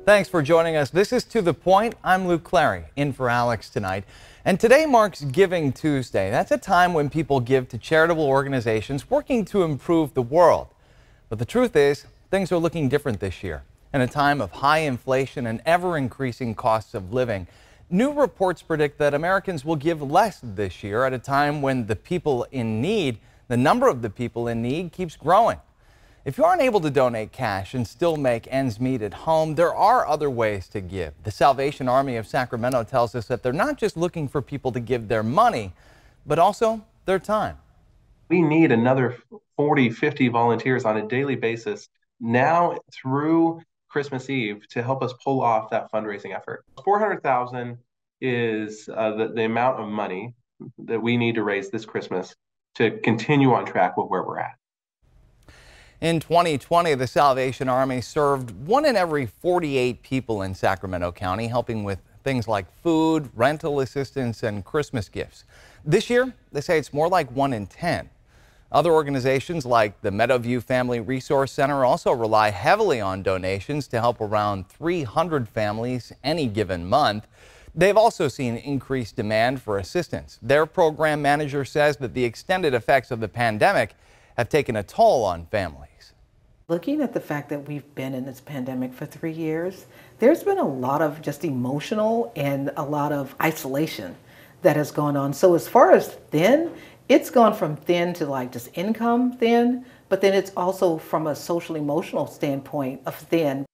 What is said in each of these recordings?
Thanks for joining us. This is To The Point. I'm Luke Clary, in for Alex tonight. And today marks Giving Tuesday. That's a time when people give to charitable organizations working to improve the world. But the truth is, things are looking different this year. In a time of high inflation and ever-increasing costs of living, new reports predict that Americans will give less this year at a time when the number of the people in need keeps growing. If you aren't able to donate cash and still make ends meet at home, there are other ways to give. The Salvation Army of Sacramento tells us that they're not just looking for people to give their money, but also their time. We need another 40, 50 volunteers on a daily basis now through Christmas Eve to help us pull off that fundraising effort. $400,000 is the amount of money that we need to raise this Christmas to continue on track with where we're at. In 2020, the Salvation Army served 1 in every 48 people in Sacramento County, helping with things like food, rental assistance, and Christmas gifts. This year, they say it's more like 1 in 10. Other organizations like the Meadowview Family Resource Center also rely heavily on donations to help around 300 families any given month. They've also seen increased demand for assistance. Their program manager says that the extended effects of the pandemic have taken a toll on families. Looking at the fact that we've been in this pandemic for 3 years, there's been a lot of just emotional and a lot of isolation that has gone on. So as far as thin, it's gone from thin to like just income thin, but then it's also from a social emotional standpoint of thin.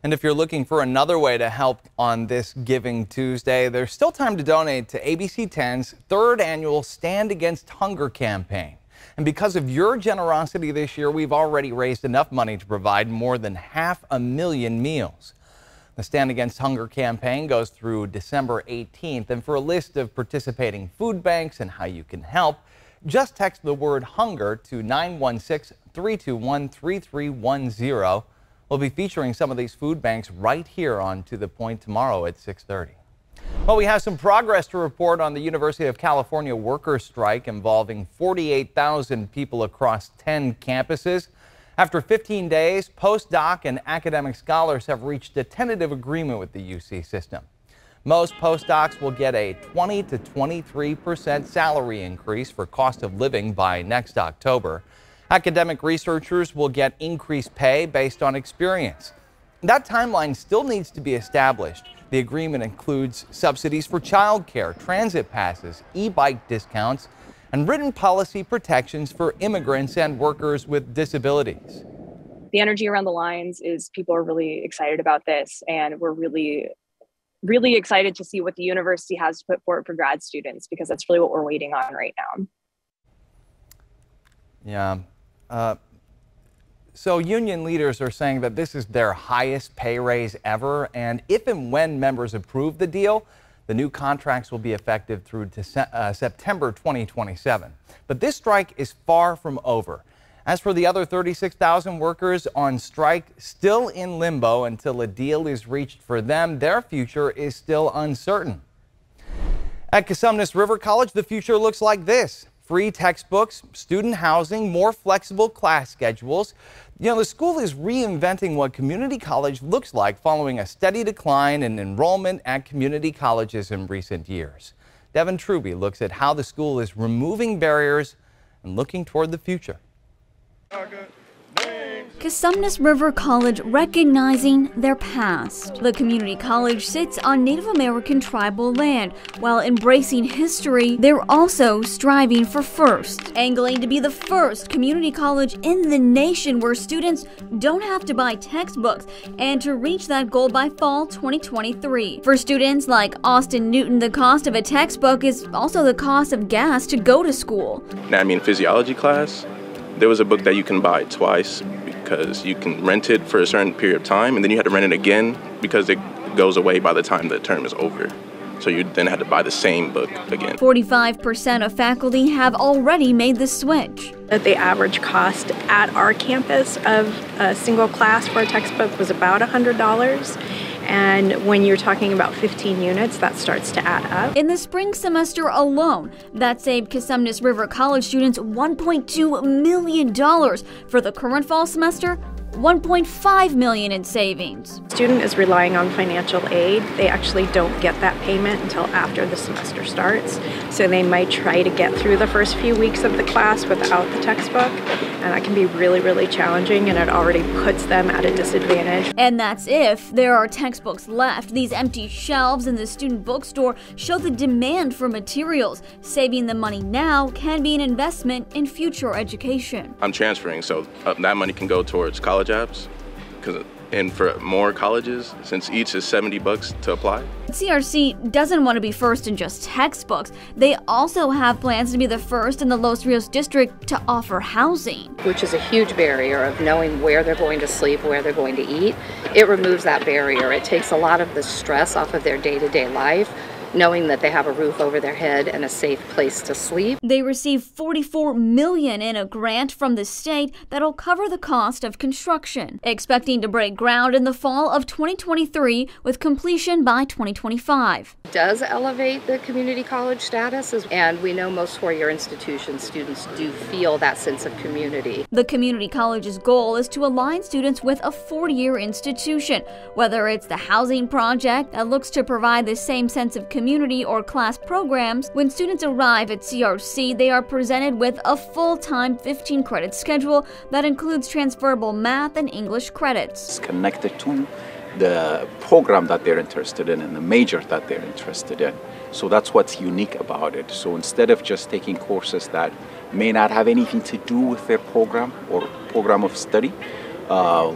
And if you're looking for another way to help on this Giving Tuesday, there's still time to donate to ABC 10's 3rd annual Stand Against Hunger campaign. And because of your generosity this year, we've already raised enough money to provide more than 500,000 meals. The Stand Against Hunger campaign goes through December 18th. And for a list of participating food banks and how you can help, just text the word hunger to 916-321-3310. We'll be featuring some of these food banks right here on To The Point tomorrow at 6:30. Well, we have some progress to report on the University of California workers' strike involving 48,000 people across 10 campuses. After 15 days, postdoc and academic scholars have reached a tentative agreement with the UC system. Most postdocs will get a 20 to 23% salary increase for cost of living by next October. Academic researchers will get increased pay based on experience. That timeline still needs to be established. The agreement includes subsidies for childcare, transit passes, e-bike discounts, and written policy protections for immigrants and workers with disabilities. The energy around the lines is people are really excited about this, and we're really excited to see what the university has to put forward for grad students, because that's really what we're waiting on right now. Yeah. So union leaders are saying that this is their highest pay raise ever, and if and when members approve the deal, the new contracts will be effective through September 2027. But this strike is far from over. As for the other 36,000 workers on strike, still in limbo until a deal is reached for them, their future is still uncertain. At Cosumnes River College, the future looks like this. Free textbooks, student housing, more flexible class schedules. The school is reinventing what community college looks like following a steady decline in enrollment at community colleges in recent years. Devin Truby looks at how the school is removing barriers and looking toward the future. Cosumnes River College recognizing their past. The community college sits on Native American tribal land. While embracing history, they're also striving for first, angling to be the first community college in the nation where students don't have to buy textbooks, and to reach that goal by fall 2023. For students like Austin Newton, the cost of a textbook is also the cost of gas to go to school. Anatomy and physiology class, there was a book that you can buy twice because you can rent it for a certain period of time, and then you had to rent it again because it goes away by the time the term is over. So you then had to buy the same book again. 45% of faculty have already made the switch. The average cost at our campus of a single class for a textbook was about $100. And when you're talking about 15 units, that starts to add up. In the spring semester alone, that saved Cosumnes River College students $1.2 million. For the current fall semester, $1.5 million in savings. Student is relying on financial aid. They actually don't get that payment until after the semester starts. So they might try to get through the first few weeks of the class without the textbook. And that can be really, really challenging, and it already puts them at a disadvantage. And that's if there are textbooks left. These empty shelves in the student bookstore show the demand for materials. Saving the money now can be an investment in future education. I'm transferring, so that money can go towards college apps, and for more colleges, since each is $70 to apply. CRC doesn't want to be first in just textbooks. They also have plans to be the first in the Los Rios district to offer housing, which is a huge barrier of knowing where they're going to sleep, where they're going to eat. It removes that barrier. It takes a lot of the stress off of their day-to-day life, knowing that they have a roof over their head and a safe place to sleep. They received $44 million in a grant from the state that'll cover the cost of construction, expecting to break ground in the fall of 2023 with completion by 2025. It does elevate the community college status, and we know most four-year institutions, students do feel that sense of community. The community college's goal is to align students with a four-year institution, whether it's the housing project that looks to provide the same sense of community or class programs. When students arrive at CRC, they are presented with a full-time 15-credit schedule that includes transferable math and English credits. It's connected to the program that they're interested in and the major that they're interested in. So that's what's unique about it. So instead of just taking courses that may not have anything to do with their program or program of study,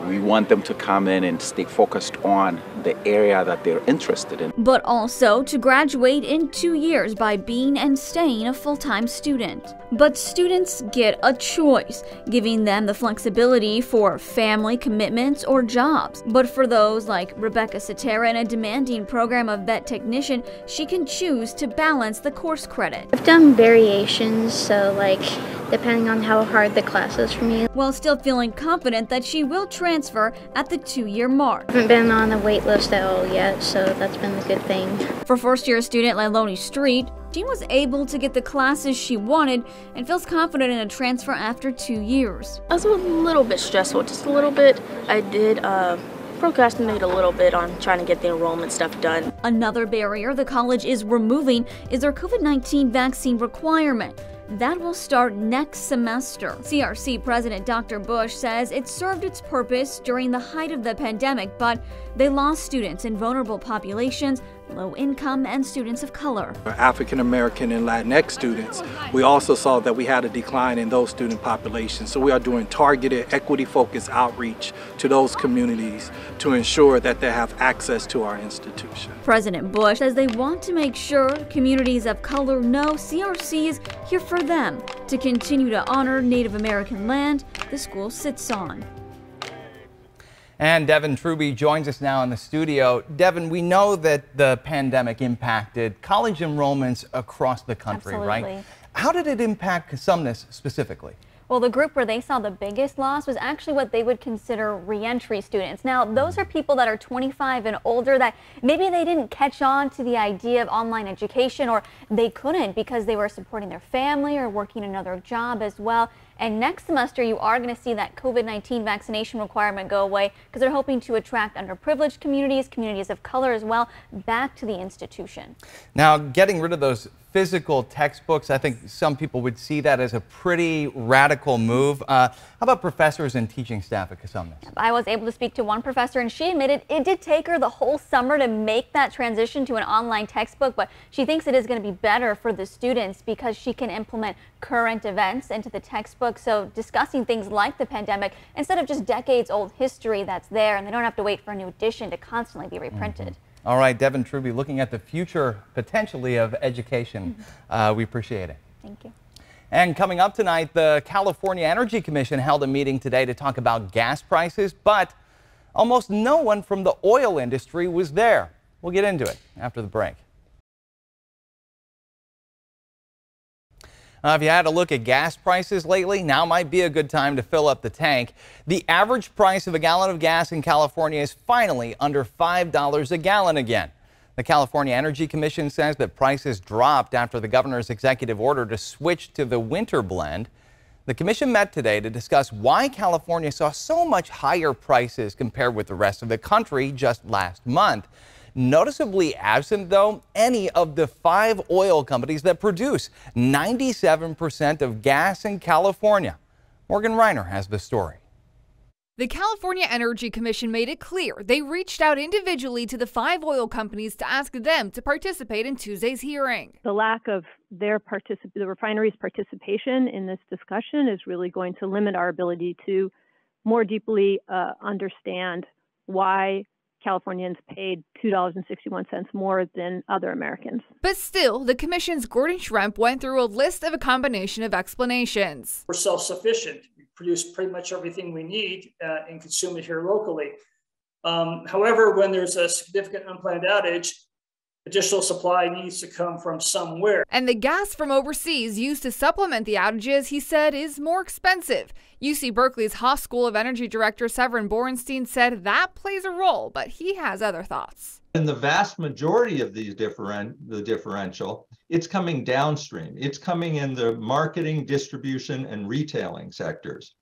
we want them to come in and stay focused on the area that they're interested in. But also to graduate in 2 years by being and staying a full-time student. But students get a choice, giving them the flexibility for family commitments or jobs. But for those like Rebecca Satera in a demanding program of vet technician, she can choose to balance the course credit. I've done variations, so like depending on how hard the class is for me. While still feeling confident that she will transfer at the 2-year mark. I haven't been on the wait list at all yet, so that's been a good thing. For first-year student Liloni Street, Jean was able to get the classes she wanted and feels confident in a transfer after 2 years. It was a little bit stressful, just a little bit. I did procrastinate a little bit on trying to get the enrollment stuff done. Another barrier the college is removing is their COVID-19 vaccine requirement. That will start next semester. CRC President Dr. Bush says it served its purpose during the height of the pandemic, but they lost students in vulnerable populations, low income, and students of color. For African American and Latinx students, we also saw that we had a decline in those student populations. So we are doing targeted, equity-focused outreach to those communities to ensure that they have access to our institution. President Bush says they want to make sure communities of color know CRC is here for them to continue to honor Native American land the school sits on. And Devin Truby joins us now in the studio. Devin, we know that the pandemic impacted college enrollments across the country, Absolutely. Right? How did it impact Cosumnes specifically? Well, the group where they saw the biggest loss was actually what they would consider reentry students. Now, those are people that are 25 and older that maybe they didn't catch on to the idea of online education, or they couldn't because they were supporting their family or working another job as well. And next semester, you are going to see that COVID-19 vaccination requirement go away because they're hoping to attract underprivileged communities, communities of color as well, back to the institution. Now, getting rid of those physical textbooks, I think some people would see that as a pretty radical move. How about professors and teaching staff at Cosumnes? I was able to speak to one professor, and she admitted it did take her the whole summer to make that transition to an online textbook, but she thinks it is going to be better for the students because she can implement current events into the textbook. So discussing things like the pandemic instead of just decades old history that's there, and they don't have to wait for a new edition to constantly be reprinted. All right, Devin Truby, looking at the future potentially of education. We appreciate it. Thank you. And coming up tonight, the California Energy Commission held a meeting today to talk about gas prices, but almost no one from the oil industry was there. We'll get into it after the break. If you had a look at gas prices lately, now might be a good time to fill up the tank. The average price of a gallon of gas in California is finally under $5 a gallon again. The California Energy Commission says that prices dropped after the governor's executive order to switch to the winter blend. The commission met today to discuss why California saw so much higher prices compared with the rest of the country just last month. Noticeably absent, though, any of the 5 oil companies that produce 97% of gas in California. Morgan Reiner has the story. The California Energy Commission made it clear they reached out individually to the 5 oil companies to ask them to participate in Tuesday's hearing. The lack of the refinery's participation in this discussion is really going to limit our ability to more deeply understand why Californians paid $2.61 more than other Americans. But still, the commission's Gordon Schremp went through a list of a combination of explanations. We're self-sufficient. We produce pretty much everything we need and consume it here locally. However, when there's a significant unplanned outage, additional supply needs to come from somewhere. And the gas from overseas used to supplement the outages, he said, is more expensive. UC Berkeley's Haas School of Energy Director Severin Borenstein said that plays a role, but he has other thoughts. In the vast majority of these the differential, it's coming downstream. It's coming in the marketing, distribution, and retailing sectors.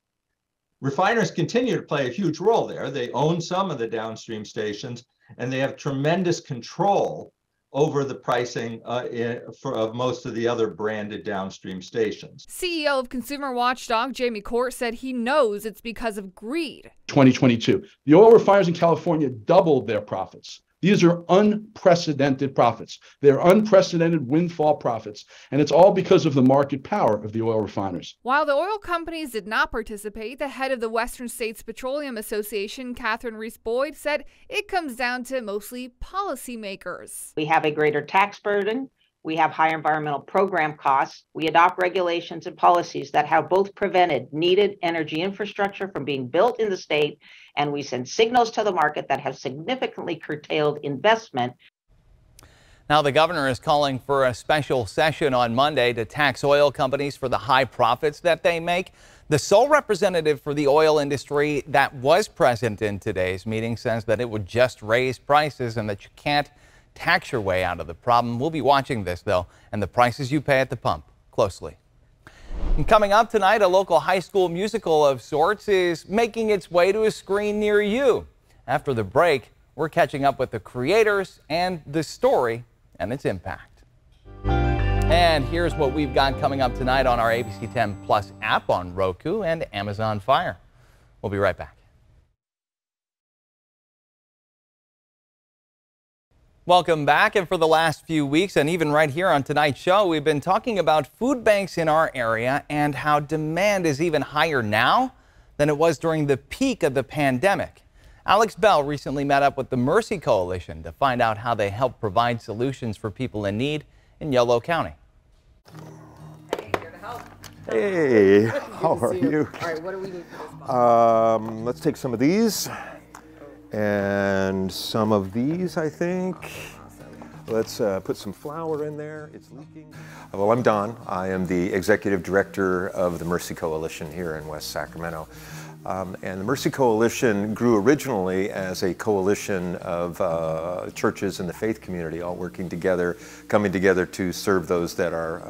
Refiners continue to play a huge role there. They own some of the downstream stations, and they have tremendous control over the pricing of most of the other branded downstream stations. CEO of consumer watchdog Jamie Court said he knows it's because of greed. 2022, the oil refiners in California doubled their profits. These are unprecedented profits. They're unprecedented windfall profits, and it's all because of the market power of the oil refiners. While the oil companies did not participate, the head of the Western States Petroleum Association, Catherine Reese-Boyd, said it comes down to mostly policymakers. We have a greater tax burden. We have higher environmental program costs. We adopt regulations and policies that have both prevented needed energy infrastructure from being built in the state, and we send signals to the market that have significantly curtailed investment. Now, the governor is calling for a special session on Monday to tax oil companies for the high profits that they make. The sole representative for the oil industry that was present in today's meeting says that it would just raise prices and that you can't tax your way out of the problem. We'll be watching this, though, and the prices you pay at the pump closely. And coming up tonight, a local high school musical of sorts is making its way to a screen near you. After the break, we're catching up with the creators and the story and its impact. And here's what we've got coming up tonight on our ABC 10 Plus app on Roku and Amazon Fire. We'll be right back. Welcome back, and for the last few weeks and even right here on tonight's show, we've been talking about food banks in our area and how demand is even higher now than it was during the peak of the pandemic. Alex Bell recently met up with the Mercy Coalition to find out how they help provide solutions for people in need in Yolo County. Hey, here to help. Hey, how are you? All right, what do we need for this box? Let's take some of these. And some of these, I think. Let's put some flour in there. It's leaking. Well, I'm Don. I am the executive director of the Mercy Coalition here in West Sacramento. And the Mercy Coalition grew originally as a coalition of churches in the faith community all working together, coming together to serve those that are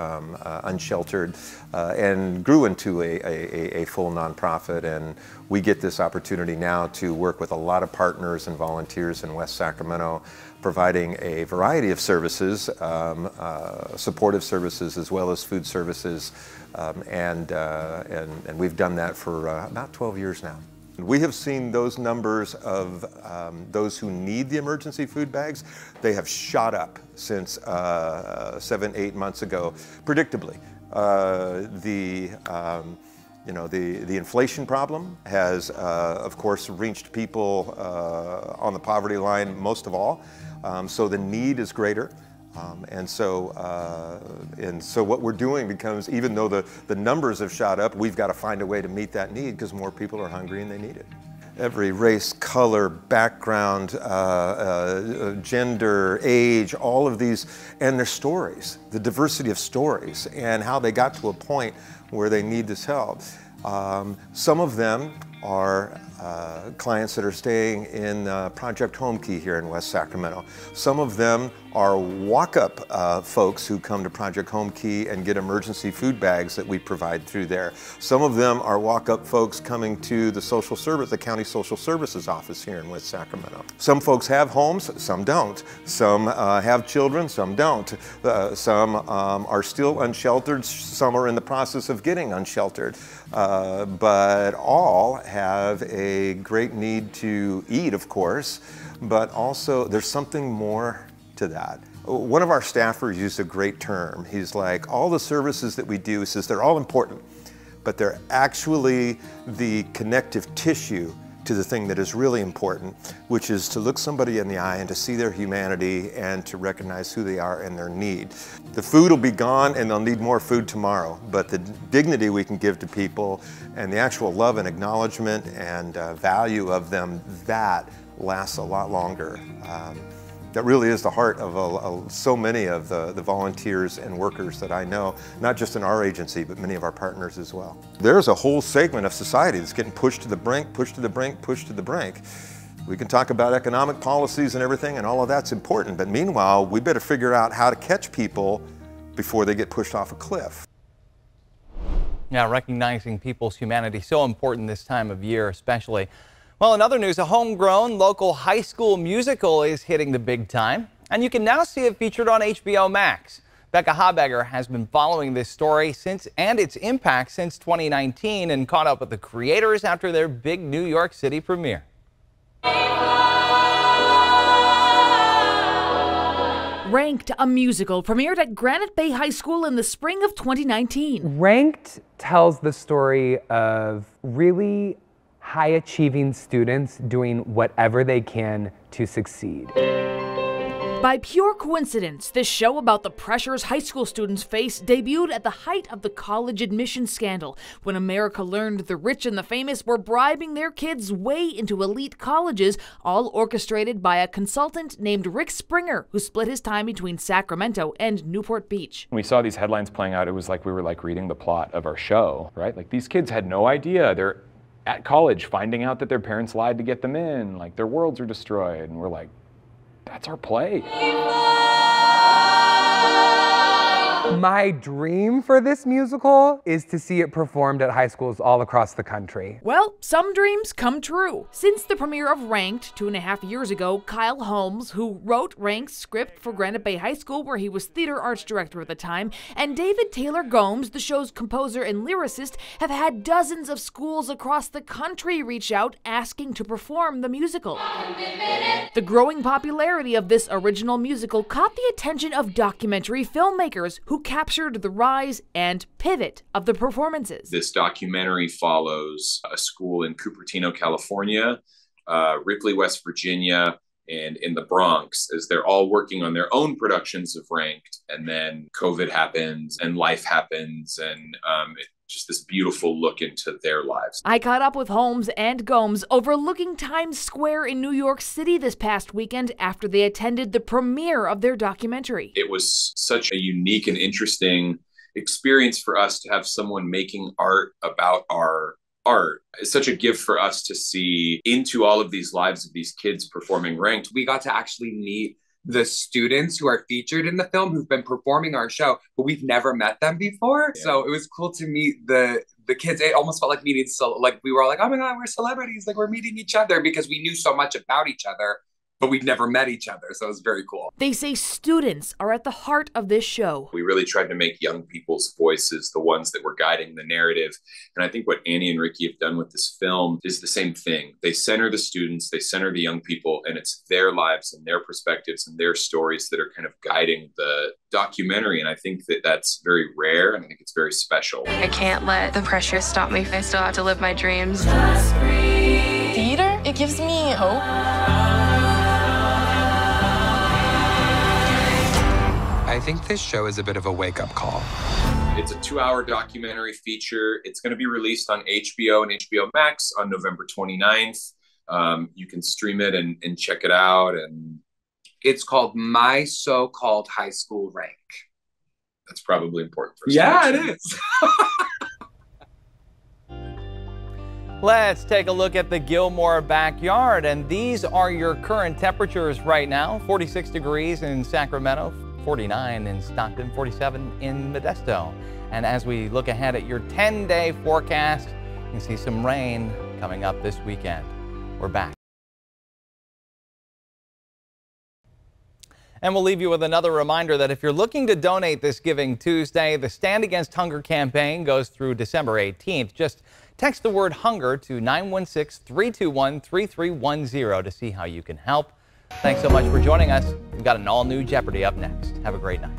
unsheltered, and grew into a full nonprofit. And we get this opportunity now to work with a lot of partners and volunteers in West Sacramento, providing a variety of services, supportive services as well as food services, and we've done that for about 12 years now. We have seen those numbers of those who need the emergency food bags. They have shot up since 7-8 months ago, predictably. The inflation problem has, of course, reached people on the poverty line most of all. So the need is greater. And so what we're doing becomes, even though the numbers have shot up, we've got to find a way to meet that need because more people are hungry and they need it. Every race, color, background, gender, age, all of these, and their stories, the diversity of stories, and how they got to a point where they need this help. Some of them are clients that are staying in Project Home Key here in West Sacramento. Some of them are walk-up folks who come to Project Home Key and get emergency food bags that we provide through there. Some of them are walk-up folks coming to the County Social Services office here in West Sacramento. Some folks have homes, some don't. Some have children, some don't. Some are still unsheltered, some are in the process of getting unsheltered. But all have a great need to eat, of course, but also there's something more to that. One of our staffers used a great term. He's like, all the services that we do, he says, they're all important, but they're actually the connective tissue to the thing that is really important, which is to look somebody in the eye and to see their humanity and to recognize who they are and their need. The food will be gone and they'll need more food tomorrow, but the dignity we can give to people and the actual love and acknowledgement and value of them, that lasts a lot longer. That really is the heart of so many of the volunteers and workers that I know, not just in our agency, but many of our partners as well. There's a whole segment of society that's getting pushed to the brink, pushed to the brink, pushed to the brink. We can talk about economic policies and everything, and all of that's important, but meanwhile, we better figure out how to catch people before they get pushed off a cliff. Yeah, recognizing people's humanity, so important this time of year especially. Well, in other news, a homegrown local high school musical is hitting the big time, and you can now see it featured on HBO Max. Becca Habegger has been following this story and its impact since 2019 and caught up with the creators after their big New York City premiere. Ranked, a musical, premiered at Granite Bay High School in the spring of 2019. Ranked tells the story of really high-achieving students doing whatever they can to succeed. By pure coincidence, this show about the pressures high school students face debuted at the height of the college admission scandal, when America learned the rich and the famous were bribing their kids way into elite colleges, all orchestrated by a consultant named Rick Springer, who split his time between Sacramento and Newport Beach. When we saw these headlines playing out, it was like we were reading the plot of our show, right? Like, these kids had no idea. They're at college finding out that their parents lied to get them in, like their worlds are destroyed, and we're like, that's our play. My dream for this musical is to see it performed at high schools all across the country. Well, some dreams come true. Since the premiere of Ranked 2.5 years ago, Kyle Holmes, who wrote Ranked's script for Granite Bay High School, where he was theater arts director at the time, and David Taylor Gomes, the show's composer and lyricist, have had dozens of schools across the country reach out asking to perform the musical. The growing popularity of this original musical caught the attention of documentary filmmakers who captured the rise and pivot of the performances. This documentary follows a school in Cupertino, California, Ripley, West Virginia, and in the Bronx, as they're all working on their own productions of Ranked. And then COVID happens and life happens, and just this beautiful look into their lives. I caught up with Holmes and Gomes overlooking Times Square in New York City this past weekend after they attended the premiere of their documentary. It was such a unique and interesting experience for us to have someone making art about our art. It's such a gift for us to see into all of these lives of these kids performing Ranked. We got to actually meet the students who are featured in the film who've been performing our show, but we've never met them before. Yeah. So it was cool to meet the kids. It almost felt like meeting, so like we were all like, oh my God, we're celebrities. Like, we're meeting each other, because we knew so much about each other, but we've never met each other. So it was very cool. They say students are at the heart of this show. We really tried to make young people's voices the ones that were guiding the narrative. And I think what Annie and Ricky have done with this film is the same thing. They center the students, they center the young people, and it's their lives and their perspectives and their stories that are kind of guiding the documentary. And I think that that's very rare, and I think it's very special. I can't let the pressure stop me. I still have to live my dreams. Theater, it gives me hope. I think this show is a bit of a wake-up call. It's a 2-hour documentary feature. It's going to be released on HBO and HBO Max on November 29th. You can stream it and check it out. And it's called My So-Called High School Rank. That's probably important for us. Yeah, it is. Let's take a look at the Gilmore backyard, and these are your current temperatures right now. 46 degrees in Sacramento, 49 in Stockton, 47 in Modesto. And as we look ahead at your 10-day forecast, you can see some rain coming up this weekend. We're back. And we'll leave you with another reminder that if you're looking to donate this Giving Tuesday, the Stand Against Hunger campaign goes through December 18th. Just text the word hunger to 916-321-3310 to see how you can help. Thanks so much for joining us. We've got an all-new Jeopardy up next. Have a great night.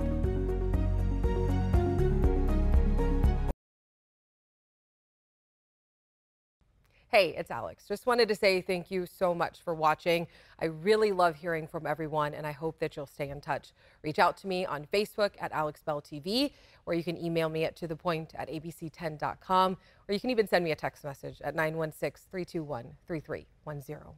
Hey, it's Alex. Just wanted to say thank you so much for watching. I really love hearing from everyone, and I hope that you'll stay in touch. Reach out to me on Facebook at AlexBellTV, or you can email me at tothepoint@abc10.com, or you can even send me a text message at 916-321-3310.